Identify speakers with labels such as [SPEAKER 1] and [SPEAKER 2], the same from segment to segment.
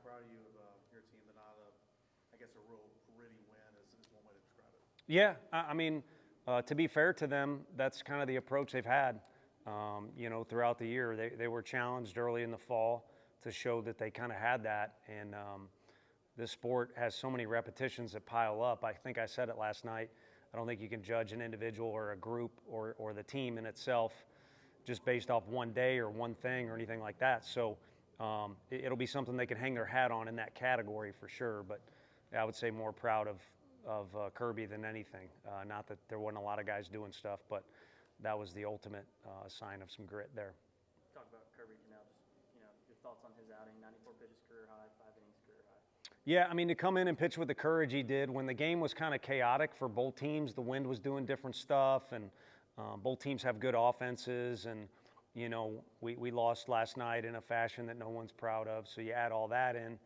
[SPEAKER 1] proud of you of your team, but not I guess a real gritty win is one way to describe it.
[SPEAKER 2] Yeah, I mean, to be fair to them, that's kind of the approach they've had. Throughout the year, they were challenged early in the fall to show that they kind of had that, and this sport has so many repetitions that pile up. I think I said it last night. I don't think you can judge an individual or a group or the team in itself just based off one day or one thing or anything like that. So it'll be something they can hang their hat on in that category for sure. But I would say more proud of Kirby than anything. Not that there wasn't a lot of guys doing stuff, but that was the ultimate sign of some grit there.
[SPEAKER 3] Talk about Kirby now. Just your thoughts on his outing. 94 pitches, career high. 5 innings, career high.
[SPEAKER 2] Yeah, I mean, to come in and pitch with the courage he did when the game was kind of chaotic for both teams, the wind was doing different stuff, and both teams have good offenses, and we lost last night in a fashion that no one's proud of. So you add all that in,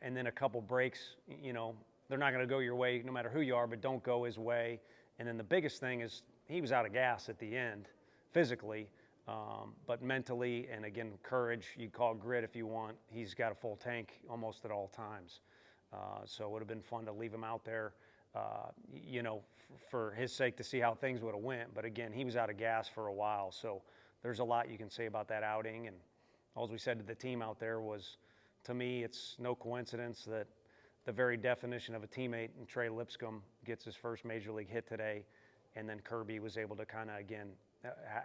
[SPEAKER 2] and then a couple breaks. They're not going to go your way no matter who you are, but don't go his way. And then the biggest thing is he was out of gas at the end, physically, but mentally, and again, courage. You call it grit if you want. He's got a full tank almost at all times. So it would have been fun to leave him out there, for his sake to see how things would have went. But again, he was out of gas for a while. So there's a lot you can say about that outing. And all we said to the team out there was, to me, it's no coincidence that the very definition of a teammate in Trey Lipscomb gets his first major league hit today. And then Kirby was able to kind of, again,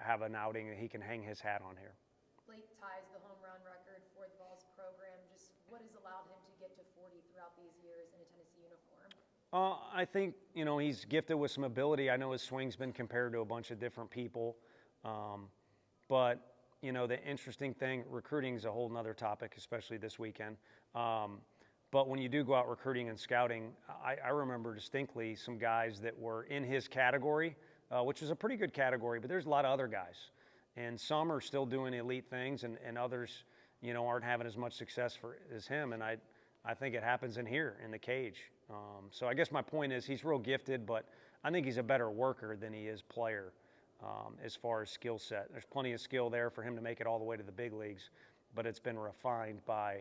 [SPEAKER 2] have an outing that he can hang his hat on here.
[SPEAKER 4] Blake ties the home run record for the Vols program. Just what has allowed him to get to 40 throughout these years in a Tennessee uniform?
[SPEAKER 2] I think, he's gifted with some ability. I know his swing's been compared to a bunch of different people. But, the interesting thing, recruiting is a whole nother topic, especially this weekend. But when you do go out recruiting and scouting, I remember distinctly some guys that were in his category, which is a pretty good category, but there's a lot of other guys. And some are still doing elite things, and others, aren't having as much success as him. And I think it happens in here, in the cage. So I guess my point is he's real gifted, but I think he's a better worker than he is player as far as skill set. There's plenty of skill there for him to make it all the way to the big leagues, but it's been refined by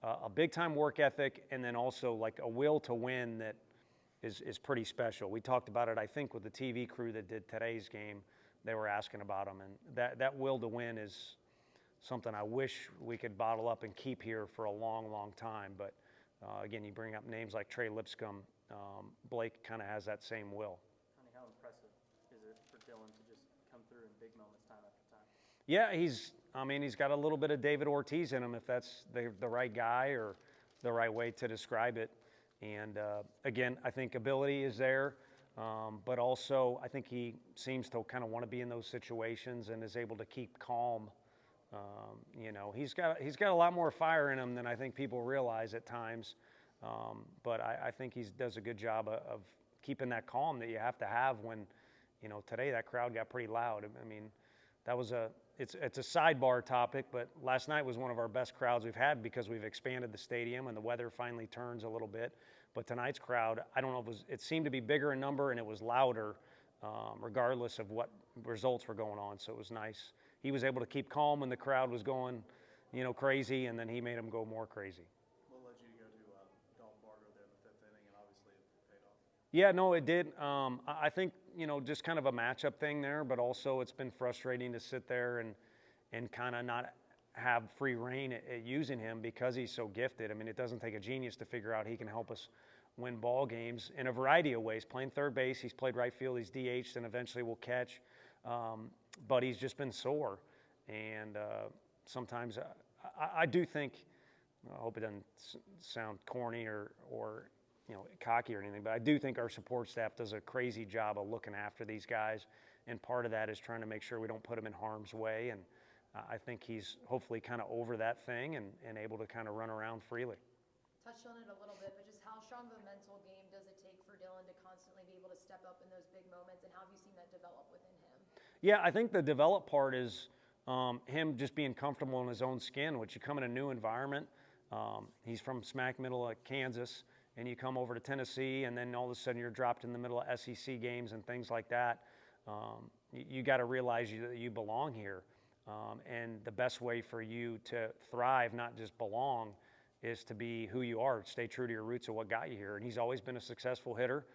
[SPEAKER 2] a big-time work ethic, and then also like a will to win that is pretty special. We talked about it, I think, with the TV crew that did today's game. They were asking about him, and that will to win is something I wish we could bottle up and keep here for a long, long time. But again, you bring up names like Trey Lipscomb. Blake kind of has that same will.
[SPEAKER 3] Honey, how impressive is it for Dylan to just come through in big moments time after time?
[SPEAKER 2] Yeah, he's got a little bit of David Ortiz in him, if that's the right guy or the right way to describe it. And again, I think ability is there, but also I think he seems to kind of want to be in those situations and is able to keep calm. He's got a lot more fire in him than I think people realize at times. But I think he does a good job of keeping that calm that you have to have when, today that crowd got pretty loud. I mean, that was it's a sidebar topic, but last night was one of our best crowds we've had because we've expanded the stadium and the weather finally turns a little bit. But tonight's crowd, I don't know, it seemed to be bigger in number and it was louder, regardless of what results were going on. So it was nice. He was able to keep calm when the crowd was going, crazy, and then he made them go more crazy.
[SPEAKER 1] What led you to go to Dalton Bargo there in the fifth inning, and obviously it paid off?
[SPEAKER 2] Yeah, no, it did. I think, just kind of a matchup thing there, but also it's been frustrating to sit there and kind of not have free reign at using him because he's so gifted. I mean, it doesn't take a genius to figure out he can help us win ball games in a variety of ways. Playing third base, he's played right field, he's DH'd, and eventually will catch. But he's just been sore. And sometimes I do think, I hope it doesn't sound corny or cocky or anything, but I do think our support staff does a crazy job of looking after these guys, and part of that is trying to make sure we don't put them in harm's way, and I think he's hopefully kind of over that thing and able to kind of run around freely.
[SPEAKER 4] Touched on it a little bit, but just how strong of a mental game does it take for Dylan to constantly be able to step up in those big moments, and how have you seen that develop within him?
[SPEAKER 2] Yeah, I think the develop part is him just being comfortable in his own skin, which you come in a new environment. He's from smack middle of Kansas, and you come over to Tennessee, and then all of a sudden you're dropped in the middle of SEC games and things like that. You got to realize that you belong here. And the best way for you to thrive, not just belong, is to be who you are, stay true to your roots of what got you here. And he's always been a successful hitter,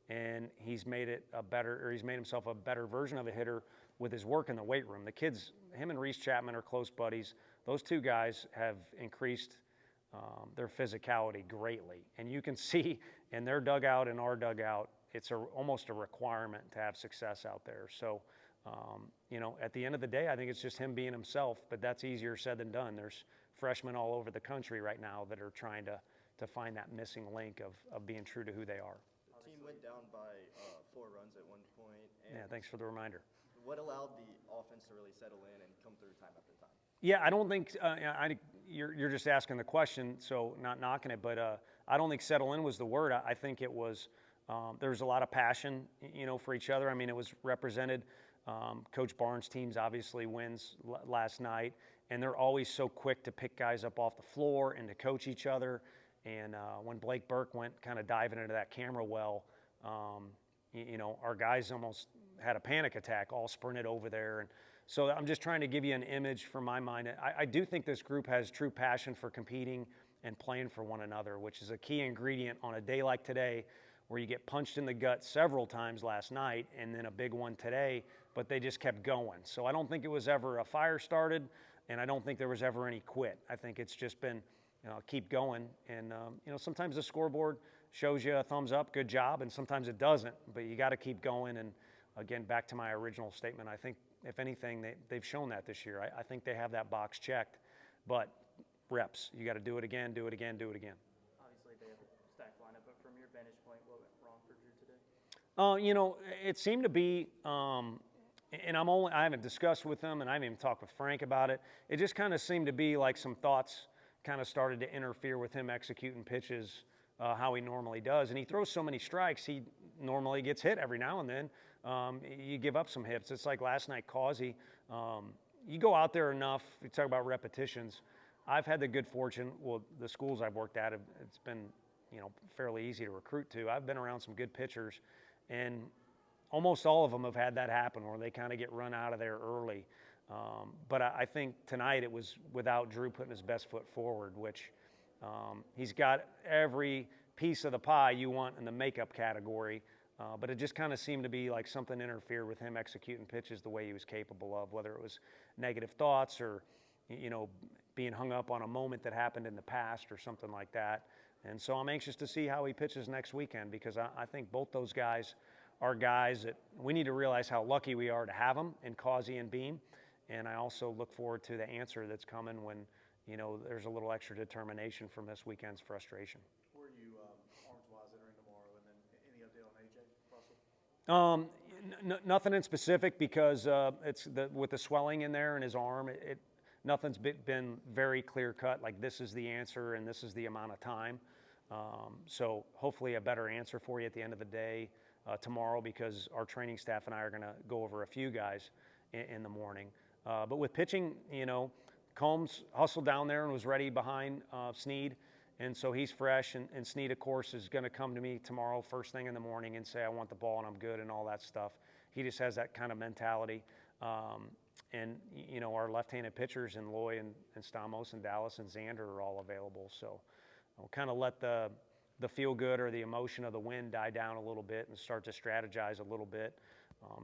[SPEAKER 2] and he's made himself a better version of a hitter with his work in the weight room. The kids, him and Reese Chapman are close buddies. Those two guys have increased their physicality greatly. And you can see in their dugout and our dugout, it's almost a requirement to have success out there. So, at the end of the day, I think it's just him being himself, but that's easier said than done. There's freshmen all over the country right now that are trying to find that missing link of being true to who they are.
[SPEAKER 5] The team went down by 4 runs at one point. And
[SPEAKER 2] Yeah, thanks for the reminder.
[SPEAKER 5] what allowed the offense to really settle in and come through time after time?
[SPEAKER 2] Yeah, I don't think you're just asking the question, so not knocking it, but I don't think settle in was the word. I think it was there was a lot of passion, for each other. I mean, it was represented. Coach Barnes' teams obviously wins last night, and they're always so quick to pick guys up off the floor and to coach each other. And when Blake Burke went kind of diving into that camera well, our guys almost had a panic attack, all sprinted over there. And so I'm just trying to give you an image from my mind. I do think this group has true passion for competing and playing for one another, which is a key ingredient on a day like today where you get punched in the gut several times last night and then a big one today, but they just kept going. So I don't think it was ever a fire started, and I don't think there was ever any quit. I think it's just been keep going. And, sometimes the scoreboard shows you a thumbs up, good job, and sometimes it doesn't, but you got to keep going. And again, back to my original statement, I think if anything, they've shown that this year. I think they have that box checked, but reps, you got to do it again, do it again, do it again.
[SPEAKER 3] Obviously, they have a stacked lineup, but from your vantage point, what went wrong for Drew today?
[SPEAKER 2] It seemed to be, and I haven't discussed with them, and I haven't even talked with Frank about it. It just kind of seemed to be like some thoughts kind of started to interfere with him executing pitches how he normally does. And he throws so many strikes, he normally gets hit every now and then. You give up some hits. It's like last night, Causey. You go out there enough, you talk about repetitions. I've had the good fortune, the schools I've worked at, it's been, fairly easy to recruit to. I've been around some good pitchers, and almost all of them have had that happen where they kind of get run out of there early. But I think tonight it was without Drew putting his best foot forward, which he's got every piece of the pie you want in the makeup category. But it just kind of seemed to be like something interfered with him executing pitches the way he was capable of, whether it was negative thoughts or, being hung up on a moment that happened in the past or something like that. And so I'm anxious to see how he pitches next weekend, because I think both those guys are guys that we need to realize how lucky we are to have them in Causey and Beam. And I also look forward to the answer that's coming when, there's a little extra determination from this weekend's frustration.
[SPEAKER 1] Where are you arms-wise entering tomorrow, and then any update on AJ Russell?
[SPEAKER 2] Nothing in specific, because with the swelling in there in his arm, nothing's been very clear-cut, like this is the answer and this is the amount of time. So hopefully a better answer for you at the end of the day tomorrow, because our training staff and I are going to go over a few guys in the morning. But with pitching, Combs hustled down there and was ready behind Snead, and so he's fresh. And Snead, of course, is going to come to me tomorrow first thing in the morning and say, I want the ball and I'm good and all that stuff. He just has that kind of mentality. And, our left-handed pitchers in Loy and Stamos and Dallas and Xander are all available. So we'll kind of let the feel-good or the emotion of the win die down a little bit and start to strategize a little bit.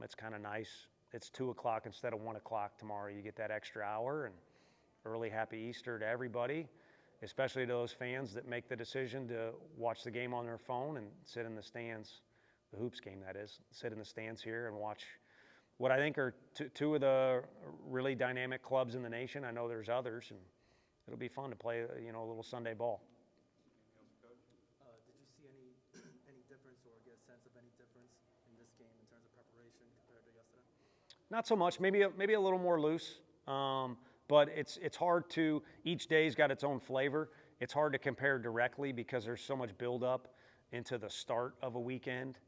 [SPEAKER 2] It's kind of nice. It's 2 o'clock instead of 1 o'clock tomorrow. You get that extra hour, and early happy Easter to everybody, especially to those fans that make the decision to watch the game on their phone and sit in the stands, the hoops game that is, sit in the stands here and watch what I think are two of the really dynamic clubs in the nation. I know there's others, and it'll be fun to play, a little Sunday ball.
[SPEAKER 6] Did you see any difference or get a sense of any difference in this game in terms of preparation compared to yesterday?
[SPEAKER 2] Not so much. Maybe a little more loose. But it's hard to, each day's got its own flavor. It's hard to compare directly because there's so much buildup into the start of a weekend.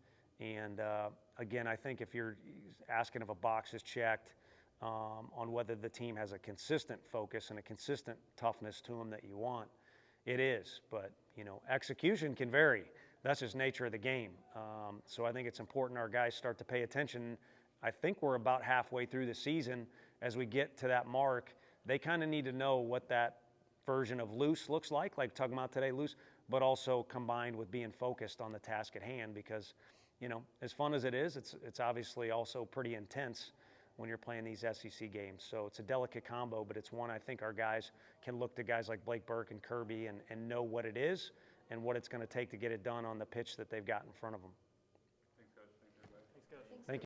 [SPEAKER 2] And again, I think if you're asking if a box is checked on whether the team has a consistent focus and a consistent toughness to them that you want, it is. But, execution can vary. That's just nature of the game. So I think it's important our guys start to pay attention. I think we're about halfway through the season. As we get to that mark, they kind of need to know what that version of loose looks like talking about today, loose, but also combined with being focused on the task at hand because, you know, as fun as it is, it's obviously also pretty intense when you're playing these SEC games. So it's a delicate combo, but it's one I think our guys can look to guys like Blake Burke and Kirby and know what it is and what it's going to take to get it done on the pitch that they've got in front of them.